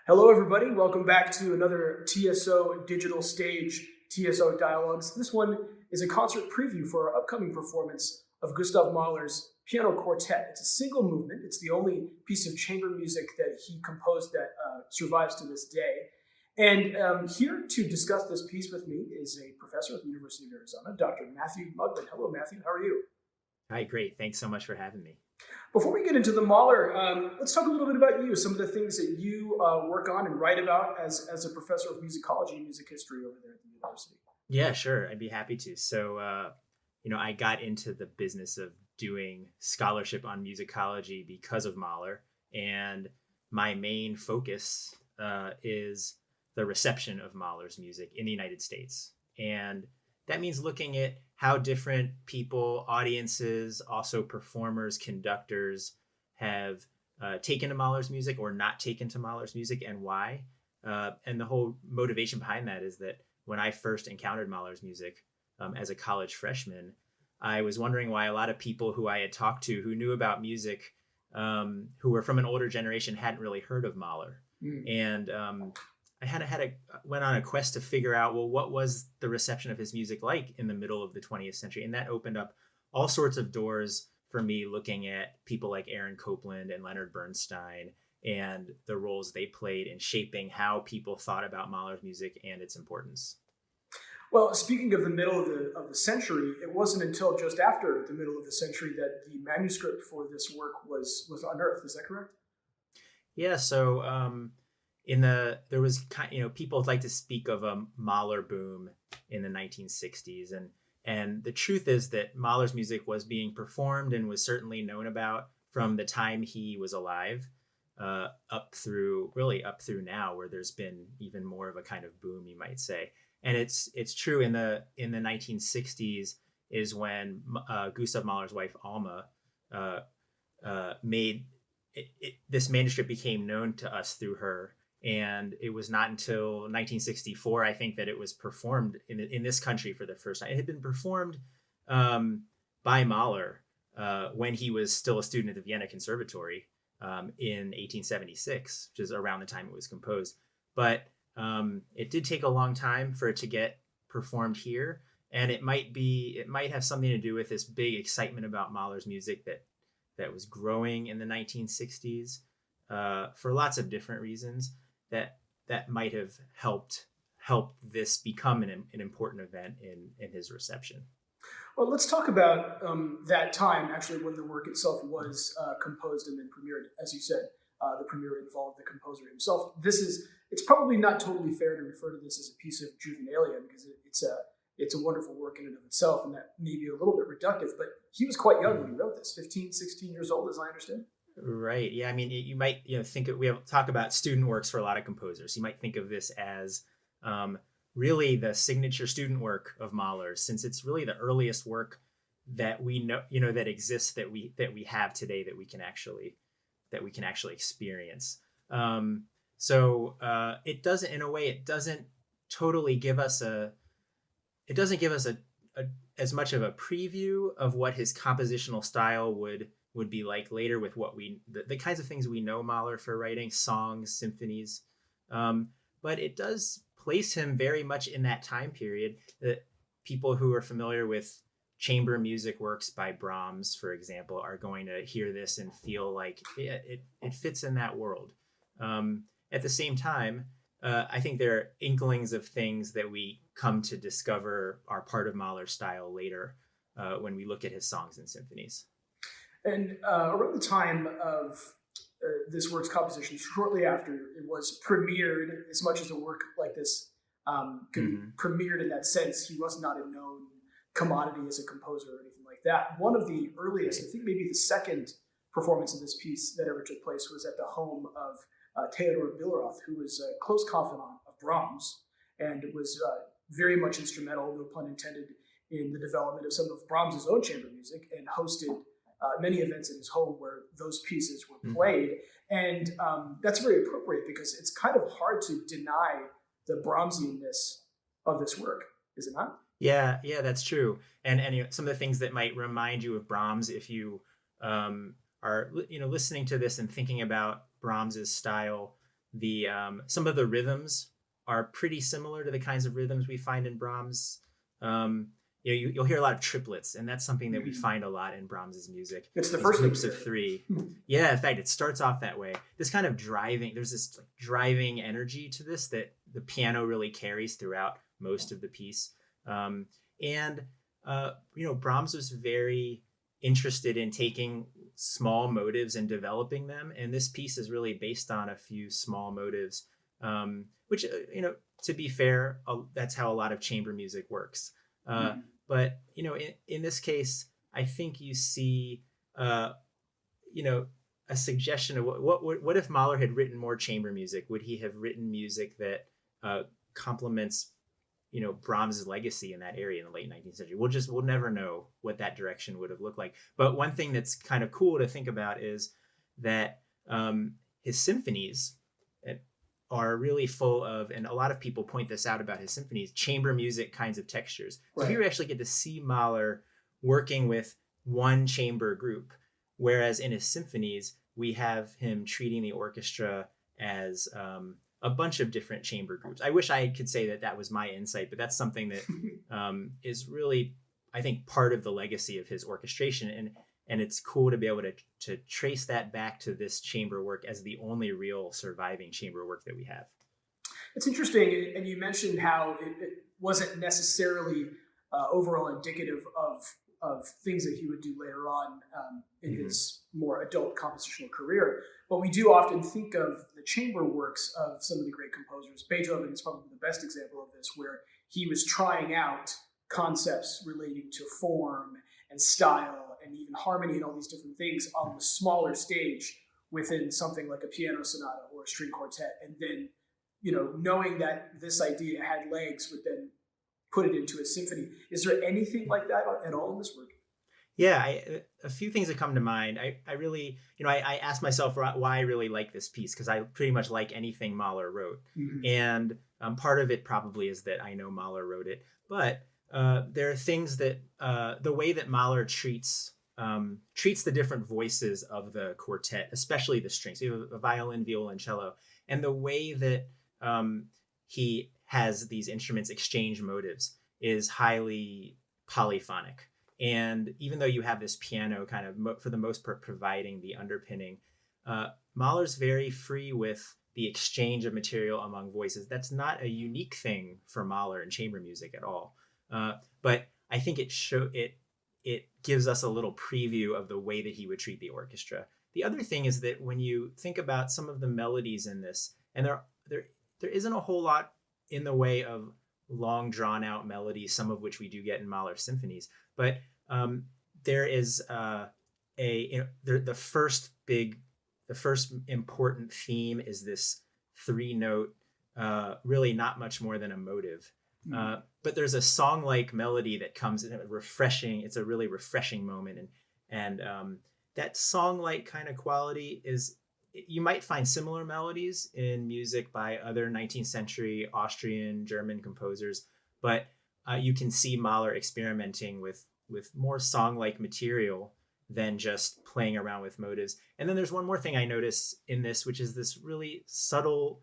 Hello, everybody. Welcome back to another TSO Digital Stage TSO Dialogues. This one is a concert preview for our upcoming performance of Gustav Mahler's Piano Quartet. It's a single movement. It's the only piece of chamber music that he composed that survives to this day. And here to discuss this piece with me is a professor at the University of Arizona, Dr. Matthew Mugmon. Hello, Matthew. How are you? Hi, great. Thanks so much for having me. Before we get into the Mahler, let's talk a little bit about you, some of the things that you work on and write about as a professor of musicology and music history over there at the university. Yeah, sure. I'd be happy to. So, I got into the business of doing scholarship on musicology because of Mahler. And my main focus is the reception of Mahler's music in the United States. And that means looking at how different people, audiences, also performers, conductors have taken to Mahler's music or not taken to Mahler's music and why. And the whole motivation behind that is that when I first encountered Mahler's music as a college freshman, I was wondering why a lot of people who I had talked to who knew about music, who were from an older generation, hadn't really heard of Mahler. And I went on a quest to figure out, well, what was the reception of his music like in the middle of the 20th century? And that opened up all sorts of doors for me, looking at people like Aaron Copland and Leonard Bernstein and the roles they played in shaping how people thought about Mahler's music and its importance. Well, speaking of the middle of the century, it wasn't until just after the middle of the century that the manuscript for this work was unearthed. Is that correct? Yeah. So there was people like to speak of a Mahler boom in the 1960s, and the truth is that Mahler's music was being performed and was certainly known about from the time he was alive up through now, where there's been even more of a kind of boom, you might say. And it's true in the 1960s is when Gustav Mahler's wife Alma made this manuscript became known to us through her. And it was not until 1964, I think, that it was performed in this country for the first time. It had been performed by Mahler when he was still a student at the Vienna Conservatory in 1876, which is around the time it was composed. But it did take a long time for it to get performed here. And it might have something to do with this big excitement about Mahler's music that was growing in the 1960s for lots of different reasons. That might have helped this become an important event in his reception. Well, let's talk about that time, actually, when the work itself was composed and then premiered. As you said, the premiere involved the composer himself. It's probably not totally fair to refer to this as a piece of juvenilia, because it's a wonderful work in and of itself, and that may be a little bit reductive, but he was quite young when he wrote this, 15, 16 years old, as I understand. Right. Yeah. I mean, you might talk about student works for a lot of composers. You might think of this as really the signature student work of Mahler, since it's really the earliest work that we know that exists that we have today that we can actually experience. So it doesn't totally give us as much of a preview of what his compositional style would be like later with the kinds of things we know Mahler for writing, songs, symphonies. But it does place him very much in that time period that people who are familiar with chamber music works by Brahms, for example, are going to hear this and feel like it fits in that world. At the same time, I think there are inklings of things that we come to discover are part of Mahler's style later when we look at his songs and symphonies. And around the time of this work's composition, shortly after it was premiered, as much as a work like this could be premiered in that sense, he was not a known commodity as a composer or anything like that. One of the earliest, I think maybe the second performance of this piece that ever took place, was at the home of Theodor Billeroth, who was a close confidant of Brahms and was very much instrumental, no pun intended, in the development of some of Brahms's own chamber music, and hosted many events in his home where those pieces were played. And that's very appropriate, because it's kind of hard to deny the Brahmsianness of this work, is it not? Yeah, that's true. And some of the things that might remind you of Brahms, if you are listening to this and thinking about Brahms's style, the some of the rhythms are pretty similar to the kinds of rhythms we find in Brahms. You'll hear a lot of triplets, and that's something that we find a lot in Brahms's music. It's the These first groups of three. Yeah, in fact, it starts off that way. This kind of there's this like driving energy to this that the piano really carries throughout most of the piece. Brahms was very interested in taking small motives and developing them, and this piece is really based on a few small motives, which to be fair, that's how a lot of chamber music works. But in this case, I think you see a suggestion of what if Mahler had written more chamber music? Would he have written music that complements Brahms' legacy in that area in the late 19th century? We'll never know what that direction would have looked like. But one thing that's kind of cool to think about is that his symphonies are really full of, and a lot of people point this out about his symphonies, chamber music kinds of textures. Right. So here we actually get to see Mahler working with one chamber group, whereas in his symphonies, we have him treating the orchestra as a bunch of different chamber groups. I wish I could say that was my insight, but that's something that is really, I think, part of the legacy of his orchestration. And it's cool to be able to trace that back to this chamber work as the only real surviving chamber work that we have. It's interesting, and you mentioned how it wasn't necessarily overall indicative of things that he would do later on in his more adult compositional career. But we do often think of the chamber works of some of the great composers. Beethoven is probably the best example of this, where he was trying out concepts relating to form and style and even harmony and all these different things on the smaller stage within something like a piano sonata or a string quartet. And then, knowing that this idea had legs would then put it into a symphony. Is there anything like that at all in this work? Yeah, a few things that come to mind. I really, I asked myself why I really like this piece, because I pretty much like anything Mahler wrote. And part of it probably is that I know Mahler wrote it. But there are things that the way that Mahler treats the different voices of the quartet, especially the strings. So you have a violin, violoncello, and the way that he has these instruments exchange motives is highly polyphonic. And even though you have this piano kind of, for the most part, providing the underpinning, Mahler's very free with the exchange of material among voices. That's not a unique thing for Mahler in chamber music at all. But I think it gives us a little preview of the way that he would treat the orchestra. The other thing is that when you think about some of the melodies in this, and there isn't a whole lot in the way of long drawn out melodies, some of which we do get in Mahler symphonies, but there is the first important theme is this 3-note, really not much more than a motive. But there's a song-like melody that comes in refreshing. It's a really refreshing moment, and that song-like kind of quality is. You might find similar melodies in music by other 19th century Austrian, German composers, but you can see Mahler experimenting with more song-like material than just playing around with motives. And then there's one more thing I notice in this, which is this really subtle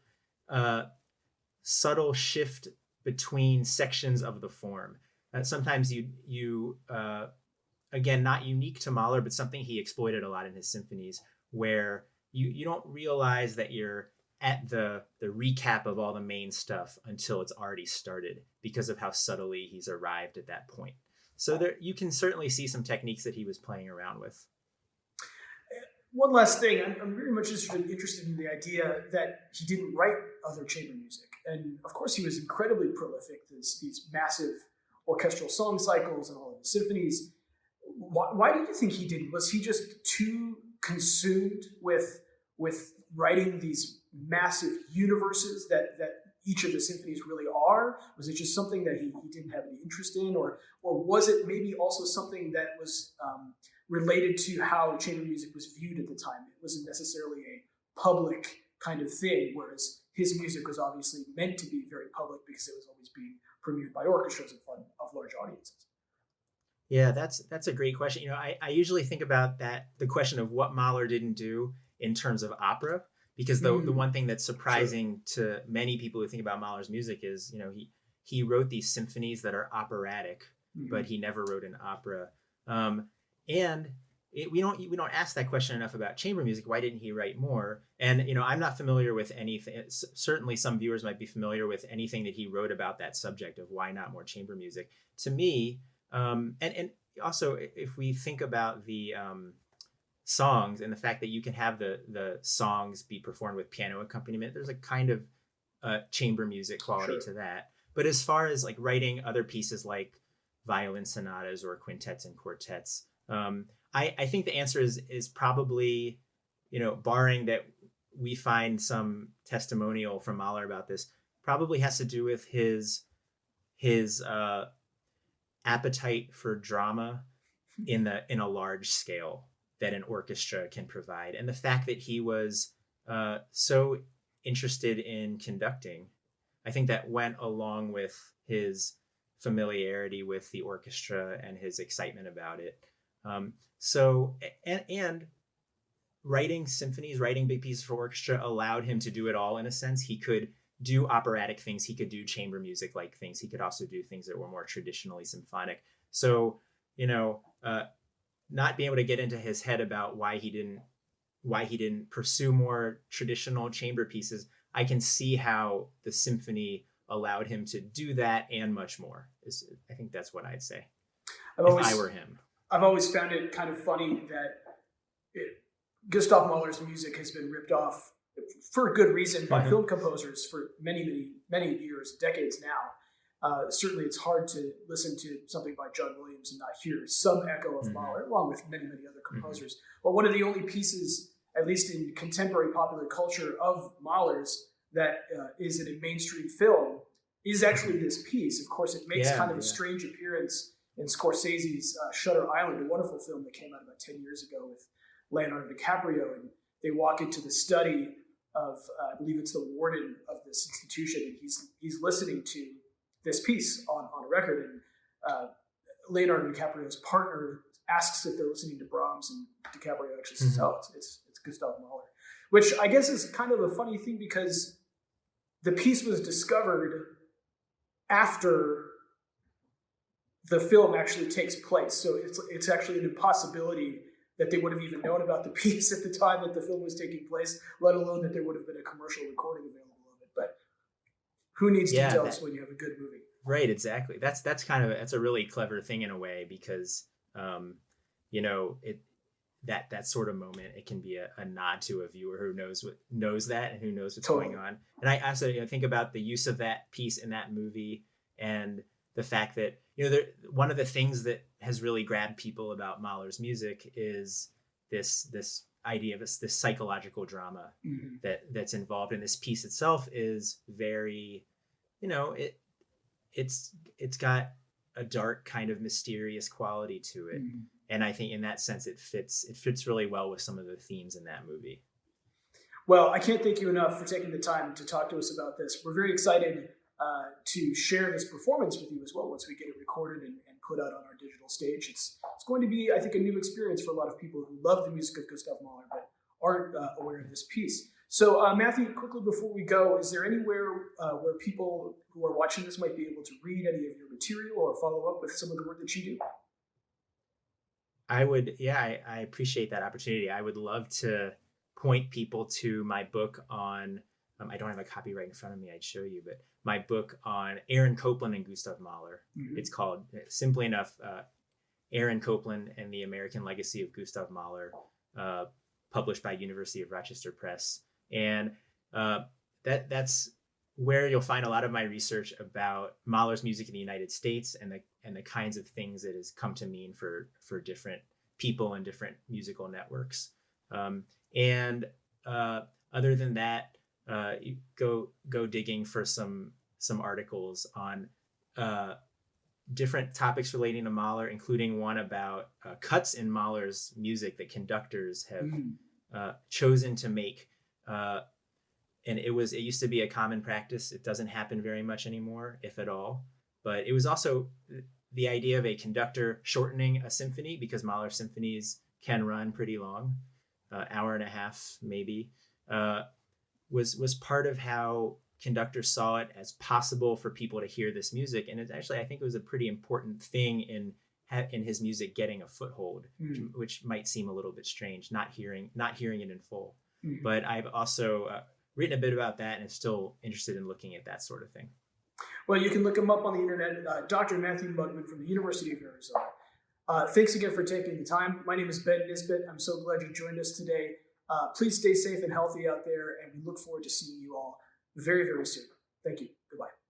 shift between sections of the form. Sometimes you again, not unique to Mahler, but something he exploited a lot in his symphonies, where you don't realize that you're at the recap of all the main stuff until it's already started, because of how subtly he's arrived at that point. So there, you can certainly see some techniques that he was playing around with. One last thing, I'm very much interested in the idea that he didn't write other chamber music. And of course he was incredibly prolific, these massive orchestral song cycles and all of the symphonies. Why do you think he didn't? Was he just too consumed with writing these massive universes that each of the symphonies really are? Was it just something that he didn't have any interest in, or was it maybe also something that was related to how chamber music was viewed at the time? It wasn't necessarily a public kind of thing, whereas his music was obviously meant to be very public because it was always being premiered by orchestras in front of large audiences. Yeah, that's a great question. I usually think about the question of what Mahler didn't do in terms of opera, because the one thing that's surprising to many people who think about Mahler's music is, he wrote these symphonies that are operatic, but he never wrote an opera. And we don't ask that question enough about chamber music. Why didn't he write more? And I'm not familiar with anything. Certainly, some viewers might be familiar with anything that he wrote about that subject of why not more chamber music. To me, and also if we think about the songs and the fact that you can have the songs be performed with piano accompaniment, there's a kind of chamber music quality to that. But as far as like writing other pieces like violin sonatas or quintets and quartets, I think the answer is probably, barring that we find some testimonial from Mahler about this, probably has to do with his appetite for drama in a large scale that an orchestra can provide, and the fact that he was so interested in conducting. I think that went along with his familiarity with the orchestra and his excitement about it. So writing symphonies, writing big pieces for orchestra allowed him to do it all in a sense. He could do operatic things. He could do chamber music like things. He could also do things that were more traditionally symphonic. So, not being able to get into his head about why he didn't pursue more traditional chamber pieces, I can see how the symphony allowed him to do that and much more. I think that's what I'd say if I were him. I've always found it kind of funny that Gustav Mahler's music has been ripped off for good reason by film composers for many, many years, decades now. Certainly it's hard to listen to something by John Williams and not hear some echo of Mahler, along with many, many other composers. But one of the only pieces, at least in contemporary popular culture, of Mahler's that is in a mainstream film is actually this piece. Of course, it makes kind of a strange appearance in Scorsese's Shutter Island, a wonderful film that came out about 10 years ago with Leonardo DiCaprio, and they walk into the study of, I believe it's the warden of this institution, and he's listening to this piece on a record, and Leonardo DiCaprio's partner asks if they're listening to Brahms, and DiCaprio actually says, "Oh, it's Gustav Mahler," which I guess is kind of a funny thing because the piece was discovered after the film actually takes place, so it's actually an impossibility that they would have even known about the piece at the time that the film was taking place, let alone that there would have been a commercial recording available of it. But who needs details when you have a good movie? Right, exactly. That's a really clever thing in a way because that sort of moment, it can be a nod to a viewer who knows that and who knows what's going on. And I also think about the use of that piece in that movie and the fact that one of the things that has really grabbed people about Mahler's music is this idea of this psychological drama that's involved in this piece itself is very, it's got a dark kind of mysterious quality to it. And I think in that sense, it fits really well with some of the themes in that movie. Well, I can't thank you enough for taking the time to talk to us about this. We're very excited to share this performance with you as well once we get it recorded and put out on our digital stage. It's going to be, I think, a new experience for a lot of people who love the music of Gustav Mahler but aren't aware of this piece. So, Matthew, quickly before we go, is there anywhere where people who are watching this might be able to read any of your material or follow up with some of the work that you do? I would, I appreciate that opportunity. I would love to point people to my book on, I don't have a copy right in front of me, I'd show you, but my book on Aaron Copland and Gustav Mahler. It's called, simply enough, Aaron Copland and the American Legacy of Gustav Mahler, published by University of Rochester Press. And that's where you'll find a lot of my research about Mahler's music in the United States and the kinds of things it has come to mean for different people and different musical networks. And other than that, you go digging for some articles on different topics relating to Mahler, including one about cuts in Mahler's music that conductors have chosen to make. And it used to be a common practice. It doesn't happen very much anymore, if at all. But it was also the idea of a conductor shortening a symphony, because Mahler symphonies can run pretty long, hour and a half maybe. was part of how conductors saw it as possible for people to hear this music. And it's actually, I think it was a pretty important thing in his music getting a foothold, which might seem a little bit strange, not hearing it in full. But I've also written a bit about that and am still interested in looking at that sort of thing. Well, you can look him up on the internet, Dr. Matthew Mugmon from the University of Arizona. Thanks again for taking the time. My name is Ben Nisbet. I'm so glad you joined us today. Please stay safe and healthy out there, and we look forward to seeing you all very, very soon. Thank you. Goodbye.